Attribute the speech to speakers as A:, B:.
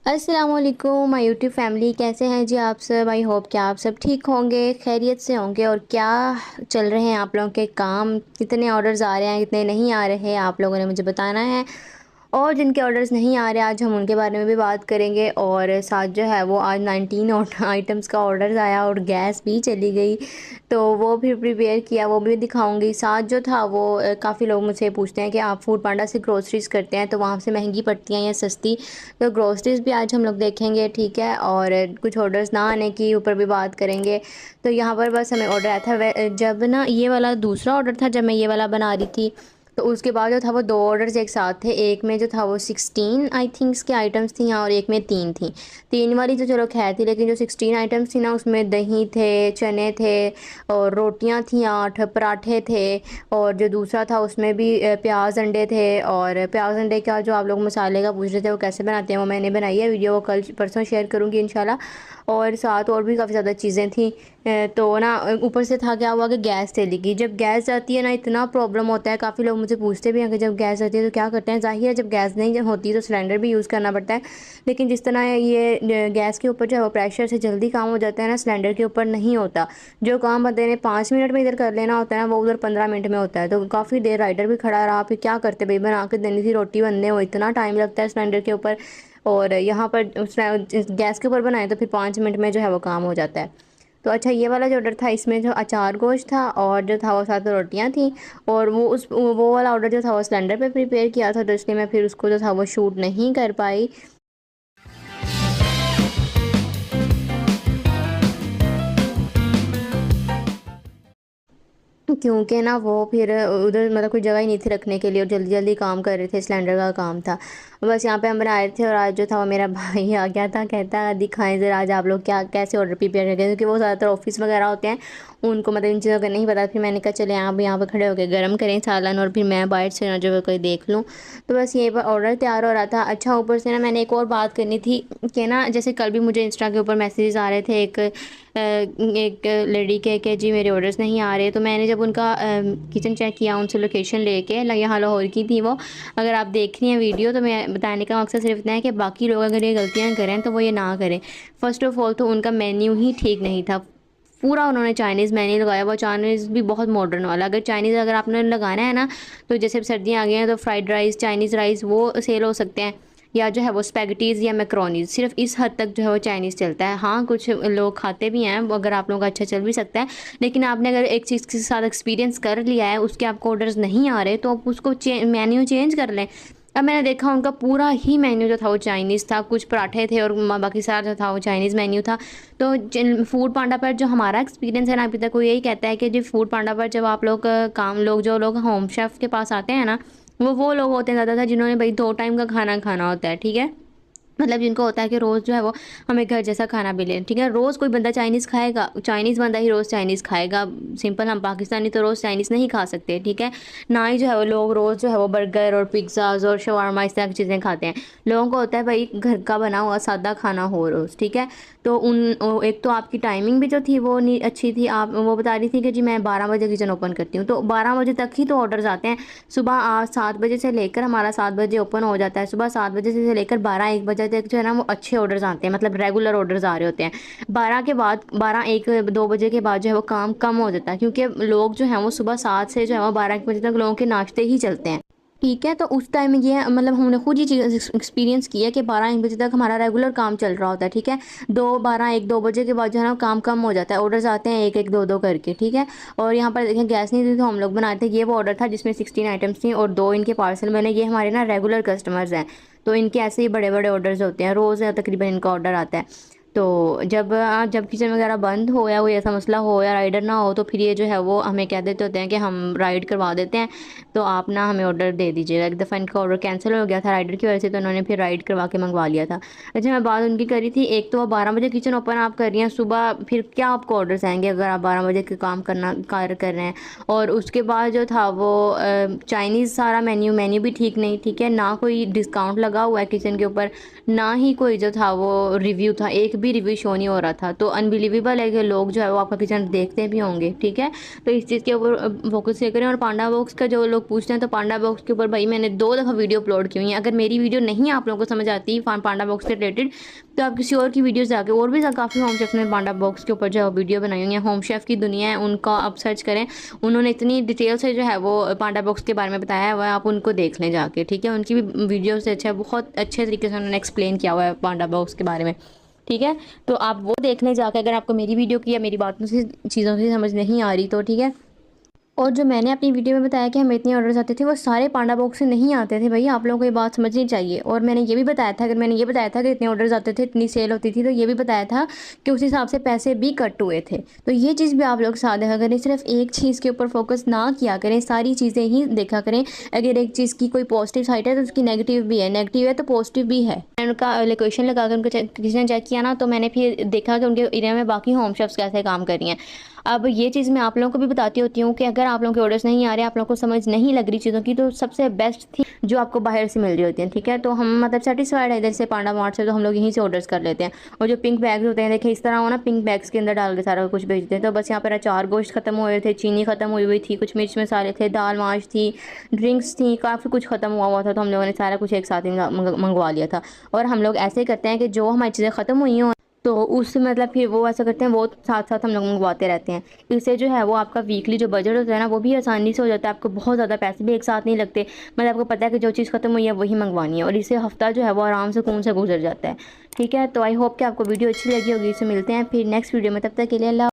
A: अस्सलाम वालेकुम my YouTube family, कैसे हैं जी आप सब। आई होप कि आप सब ठीक होंगे, खैरियत से होंगे। और क्या चल रहे हैं आप लोगों के काम, कितने ऑर्डर्स आ रहे हैं, कितने नहीं आ रहे, आप लोगों ने मुझे बताना है। और जिनके ऑर्डर्स नहीं आ रहे आज हम उनके बारे में भी बात करेंगे। और साथ जो है वो आज 19 आइटम्स का ऑर्डर आया और गैस भी चली गई, तो वो भी प्रिपेयर किया, वो भी दिखाऊंगी। साथ जो था वो काफ़ी लोग मुझसे पूछते हैं कि आप फूड पांडा से ग्रोसरीज़ करते हैं तो वहाँ से महंगी पड़ती हैं या सस्ती। तो ग्रोसरीज़ भी आज हम लोग देखेंगे, ठीक है। और कुछ ऑर्डर्स ना आने की ऊपर भी बात करेंगे। तो यहाँ पर बस हमें ऑर्डर आया था जब ना ये वाला दूसरा ऑर्डर था, जब मैं ये वाला बना रही थी। तो उसके बाद जो था वो दो ऑर्डर्स एक साथ थे। एक में जो था वो 16 आई थिंक्स के आइटम्स थी और एक में 3 थी। 3 वाली तो चलो खैर थी, लेकिन जो 16 आइटम्स थी ना उसमें दही थे, चने थे और रोटियां थी 8, पराठे थे। और जो दूसरा था उसमें भी प्याज अंडे थे। और प्याज अंडे का जो आप लोग मसाले का पूछ रहे थे वो कैसे बनाते हैं, वो मैंने बनाई है वीडियो, वो कल परसों शेयर करूँगी इंशाल्लाह। और साथ और भी काफ़ी ज़्यादा चीज़ें थी। तो ना ऊपर से था क्या हुआ कि गैस चली गई। जब गैस जाती है ना इतना प्रॉब्लम होता है। काफ़ी लोग मुझे पूछते भी हैं कि जब गैस जाती है तो क्या करते हैं। ज़ाहिर है जब गैस नहीं होती तो सिलेंडर भी यूज़ करना पड़ता है, लेकिन जिस तरह ये गैस के ऊपर जो है वो प्रेशर से जल्दी काम हो जाता है ना, सिलेंडर के ऊपर नहीं होता। जो काम बंदे ने 5 मिनट में इधर कर लेना होता है ना, वो उधर 15 मिनट में होता है। तो काफ़ी देर राइडर भी खड़ा रहा, फिर क्या करते भाई, बना के देनी थी रोटी बनने, हो इतना टाइम लगता है सिलेंडर के ऊपर। और यहाँ पर गैस के ऊपर बनाए तो फिर 5 मिनट में जो है वो काम हो जाता है। तो अच्छा, ये वाला जो ऑर्डर था इसमें जो अचार गोश्त था और जो था वो साथ में रोटियां थी। और वो वाला ऑर्डर जो था वो सिलेंडर पे प्रिपेयर किया था, तो इसलिए मैं फिर उसको जो था वो शूट नहीं कर पाई। क्योंकि ना वो फिर उधर मतलब कोई जगह ही नहीं थी रखने के लिए और जल्दी जल्दी काम कर रहे थे, सिलेंडर का काम था। बस यहाँ पे हम बना रहे थे। और आज जो था वो मेरा भाई आ गया था, कहता दिखाएं ज़रा आज आप लोग क्या कैसे ऑर्डर प्रिपेयर करते हैं, क्योंकि वो ज़्यादातर ऑफिस वगैरह होते हैं, उनको मतलब इन चीज़ों का नहीं पता। फिर मैंने कहा चले आप यहाँ पर खड़े होकर गर्म करें सालन और फिर मैं बाहर से ना जो है कोई देख लूँ। तो बस ये ऑर्डर तैयार हो रहा था। अच्छा, ऊपर से ना मैंने एक और बात करनी थी कि ना जैसे कल भी मुझे इंस्टा के ऊपर मैसेजेस आ रहे थे एक लेडी के कि जी मेरे ऑर्डर्स नहीं आ रहे। तो मैंने जब उनका किचन चेक किया, उनसे लोकेशन लेके यहाँ लाहौर की थी वो। अगर आप देख रही हैं वीडियो तो मैं बताने का मकसद सिर्फ इतना है कि बाकी लोग अगर ये गलतियाँ करें तो वो ये ना करें। फ़र्स्ट ऑफ़ ऑल तो उनका मेन्यू ही ठीक नहीं था। पूरा उन्होंने चाइनीज़ मेन्यू लगाया, वो चाइनीज़ भी बहुत मॉडर्न वाला। अगर चाइनीज़ अगर आपने लगाना है ना, तो जैसे सर्दियाँ आ गई हैं तो फ्राइड राइस, चाइनीज़ राइस वो सेल हो सकते हैं, या जो है वो स्पैगेटीज़ या मैक्रोनीज़, सिर्फ इस हद तक जो है वो चाइनीज़ चलता है। हाँ, कुछ लोग खाते भी हैं, अगर आप लोगों का अच्छा चल भी सकता है। लेकिन आपने अगर एक चीज़ के साथ एक्सपीरियंस कर लिया है, उसके आपको ऑर्डर्स नहीं आ रहे, तो आप उसको मेन्यू चेंज कर लें। अब मैंने देखा उनका पूरा ही मेन्यू जो था वो चाइनीज़ था, कुछ पराठे थे और बाकी सारा जो था वो चाइनीज़ मेन्यू था। तो फूड पांडा पर जो हमारा एक्सपीरियंस है ना अभी तक, वो यही कहता है कि जी फूड पांडा पर जब आप लोग जो लोग होम शेफ़ के पास आते हैं ना, वो लोग होते हैं ज़्यादातर जिन्होंने भाई 2 टाइम का खाना खाना होता है, ठीक है। मतलब जिनको होता है कि रोज़ जो है वो हमें घर जैसा खाना मिले, ठीक है। रोज़ कोई बंदा चाइनीज़ खाएगा, चाइनीज़ बंदा ही रोज़ चाइनीज़ खाएगा, सिंपल। हम पाकिस्तानी तो रोज़ चाइनीज़ नहीं खा सकते, ठीक है। ना ही जो है वो लोग रोज़ जो है वो बर्गर और पिज़्ज़ाज़ और शवारमा इस तरह की चीज़ें खाते हैं। लोगों को होता है भाई घर का बना हुआ सादा खाना हो रोज़, ठीक है। तो एक तो आपकी टाइमिंग भी जो थी वो नहीं अच्छी थी। आप वो बता रही थी कि जी मैं 12 बजे किचन ओपन करती हूँ, तो 12 बजे तक ही तो ऑर्डर्स आते हैं। सुबह 7 बजे से लेकर हमारा 7 बजे ओपन हो जाता है। सुबह 7 बजे से लेकर 12-1 बजे तक जो है ना वो अच्छे ऑर्डर्स आते हैं, मतलब रेगुलर ऑर्डर्स आ रहे होते हैं। 12 के बाद 12-1-2 बजे के बाद जो है वो काम कम हो जाता है, क्योंकि लोग जो हैं वो सुबह 7 से जो है वो 12 बजे तक लोगों के नाश्ते ही चलते हैं, ठीक है। तो उस टाइम में ये मतलब हमने खुद ये चीज़ एक्सपीरियंस की है कि 12-1 बजे तक हमारा रेगुलर काम चल रहा होता है, ठीक है। 12-1-2 बजे के बाद जो है ना काम कम हो जाता है, ऑर्डर्स आते हैं 1-1 2-2 करके, ठीक है। और यहाँ पर देखें गैस नहीं थी तो हम लोग बनाते ये वो ऑर्डर था जिसमें 16 आइटम्स थी और 2 इनके पार्सल बने। ये हमारे ना रेगुलर कस्टमर्स हैं, तो इनके ऐसे ही बड़े बड़े ऑर्डर्स होते हैं, रोज़ तकरीबन इनका ऑर्डर आता है। तो जब किचन वगैरह बंद हो या कोई ऐसा मसला हो या राइडर ना हो, तो फिर ये जो है वो हमें कह देते होते हैं कि हम राइड करवा देते हैं, तो आप ना हमें ऑर्डर दे दीजिएगा। एक दफ़ा इनका ऑर्डर कैंसिल हो गया था राइडर की वजह से, तो उन्होंने फिर राइड करवा के मंगवा लिया था। अच्छा, मैं बात उनकी करी थी, एक तो 12 बजे किचन ओपन आप कर रही हैं सुबह, फिर क्या आपको ऑर्डर्स आएंगे अगर आप 12 बजे के काम कार्य कर रहे हैं। और उसके बाद जो था वो चाइनीज़ सारा मेन्यू भी ठीक नहीं, ठीक है। ना कोई डिस्काउंट लगा हुआ है किचन के ऊपर, ना ही कोई जो था वो रिव्यू था, एक भी भी रिव्यू शो नहीं हो रहा था। तो अनबिलीवेबल है कि लोग जो है वो आपका किचन देखते भी होंगे, ठीक है। तो इस चीज़ के ऊपर फोकस करें। और पांडा बॉक्स का जो लोग पूछते हैं, तो पांडा बॉक्स के ऊपर भाई मैंने 2 दफ़ा वीडियो अपलोड की हुई है। अगर मेरी वीडियो नहीं आप लोगों को समझ आती पांडा बॉक्स से रिलेटेड, तो आप किसी और की वीडियो जाके, और भी काफ़ी होम शेफ ने पांडा बॉक्स के ऊपर जो है वीडियो बनाई हुई है। होम शेफ की दुनिया है, उनका आप सर्च करें, उन्होंने इतनी डिटेल से जो है वो पांडा बॉक्स के बारे में बताया हुआ है, आप उनको देख लें जाके, ठीक है। उनकी भी वीडियो से अच्छा, बहुत अच्छे तरीके से उन्होंने एक्सप्लेन किया हुआ है पांडा बॉक्स के बारे में, ठीक है। तो आप वो देख लें जाके, अगर आपको मेरी वीडियो की या मेरी बातों से, चीज़ों से समझ नहीं आ रही तो, ठीक है। और जो मैंने अपनी वीडियो में बताया कि हमें इतने ऑर्डर्स आते थे, वो सारे पांडा बॉक्स से नहीं आते थे भाई, आप लोगों को ये बात समझनी चाहिए। और मैंने ये भी बताया था, अगर मैंने ये बताया था कि इतने ऑर्डर्स आते थे, इतनी सेल होती थी, तो ये भी बताया था कि उस हिसाब से पैसे भी कट हुए थे। तो ये चीज़ भी आप लोग साथ देखा करें, सिर्फ एक चीज़ के ऊपर फोकस ना किया करें, सारी चीज़ें ही देखा करें। अगर एक चीज़ की कोई पॉजिटिव साइड है तो उसकी नेगेटिव भी है, नेगेटिव है तो पॉजिटिव भी है। मैंने उनका लोकेशन लगा कर उनको किसी ने चेक किया ना, तो मैंने फिर देखा कि उनके एरिया में बाकी होम शेफ्स कैसे काम कर रही हैं। अब ये चीज़ मैं आप लोगों को भी बताती होती हूँ कि अगर आप लोगों के ऑर्डर्स नहीं आ रहे, आप लोगों को समझ नहीं लग रही चीज़ों की, तो सबसे बेस्ट थी जो आपको बाहर से मिल रही होती हैं, ठीक है। तो हम मतलब सेटिस्फाइड है इधर से पांडा मार्ट से, तो हम लोग यहीं से ऑर्डर्स कर लेते हैं। और जो पिंक बैग्स होते हैं, देखिए इस तरह हो ना, पिंक बैग्स के अंदर डाल के सारा कुछ भेजते हैं। तो बस यहाँ पर अचार गोश्त खत्म हुए थे, चीनी खत्म हुई थी, कुछ मिर्च मसाले थे, दाल माश थी, ड्रिंक्स थी, काफ़ी कुछ खत्म हुआ था। तो हम लोगों ने सारा कुछ एक साथ ही मंगवा लिया था। और हम लोग ऐसे करते हैं कि जो हमारी चीज़ें ख़त्म हुई हों, तो उससे मतलब फिर वो ऐसा करते हैं, वो साथ साथ हम लोग मंगवाते रहते हैं। इससे जो है वो आपका वीकली जो बजट होता है ना, वो भी आसानी से हो जाता है। आपको बहुत ज़्यादा पैसे भी एक साथ नहीं लगते, मतलब आपको पता है कि जो चीज़ ख़त्म हुई है वही मंगवानी है, और इससे हफ्ता जो है वो आराम से सुकून से गुजर जाता है, ठीक है। तो आई होप कि आपको वीडियो अच्छी लगी होगी। इससे मिलते हैं फिर नेक्स्ट वीडियो में, तब तक के लिए अल्लाह।